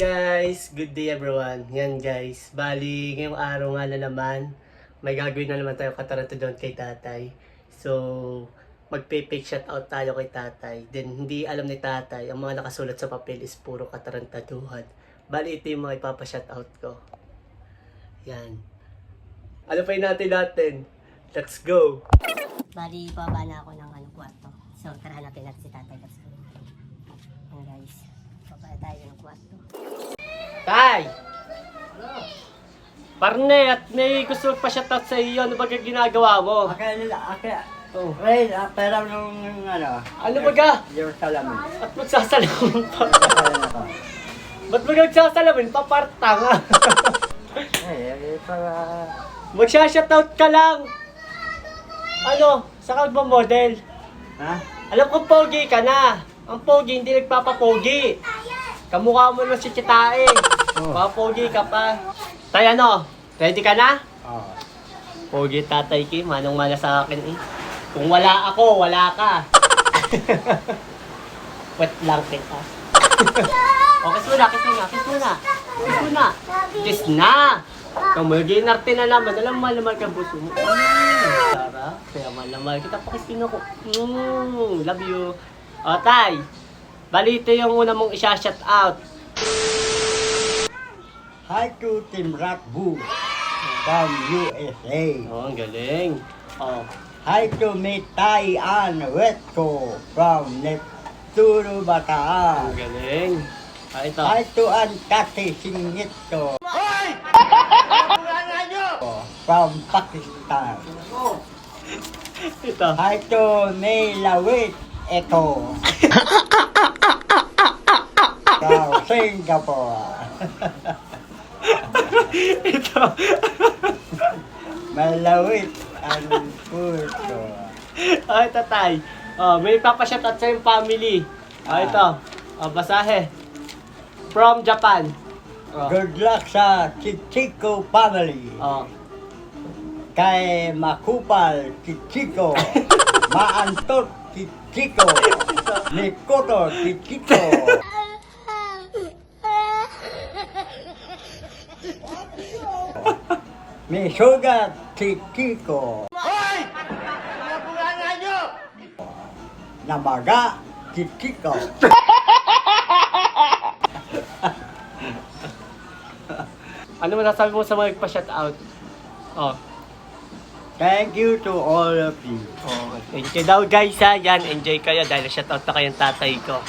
Guys, good day everyone. Yan guys, bali ngayong araw nga na naman, may gagawin na naman tayo katarantadon kay tatay. So, magpe-fake shoutout tayo kay tatay. Then, hindi alam ni tatay, ang mga nakasulat sa papel is puro katarantaduhan. Bali, ito yung mga ipapa-shoutout ko. Yan. Ano pa natin? Let's go! Bali, baba na ako ng kwarto. So, tara hanapin natin si tatay. Let's go. Yan guys, baba tayo ng kwarto. Tay! Parne, at may gusto pa-shoutout sa iyo. Ano ba ginagawa mo? Oh. Ray, pera nung Ano ba ga? yung salamin. At magsasalamin pa. Ba't ba nagsasalamin pa? Partanga. Para... Magsha-shoutout ka lang. Ano? Saka ba model? Ha? Alam ko pogi ka na. Ang pogi hindi nagpapapogi. Kamukha mo na si Chitae. Papogi ka pa. Tay ano? Ready ka na? Oo. Pogi tatay Ki, manong-mana sa akin eh. Kung wala ako, wala ka. Wet lang kita. O, kiss muna. Kiss na. Kung mag-inarte na naman, alam malamal ka buso mo. Sarap, kaya malamal kita. Pakisin ako. Love you. O, tay. Balito yung una mong isa-shout out. Hi to Team Rock Boo from USA. Oh, ang galing. Oh. Hi to Mitay Ann Wetko from Nepturo, Bataan. Ang galing. Ah, ito. Hi to Ankati Singito. Hoy! From Pakistan. Ito. Hi to Maylawit Eko. From Singapore. Ito. Malawit ang puso. Oh, ito tay. Oh, may papashoutout sa yung family. Oh, ito. Oh, basahe. From Japan. Oh. Good luck sa Chichiko family. Oh. Kay Makupal Chichiko. Maantot Chichiko. Mikoto Chichiko. Misugat Chichiko. Hoy! Nabulangan nyo! Namaga Chichiko. Ano masasabi mo sa mga nagpa-shoutout? Oh. Thank you to all of you. Oh, thank you daw guys ha. Yan, enjoy kayo dahil shoutout na kayong tatay ko.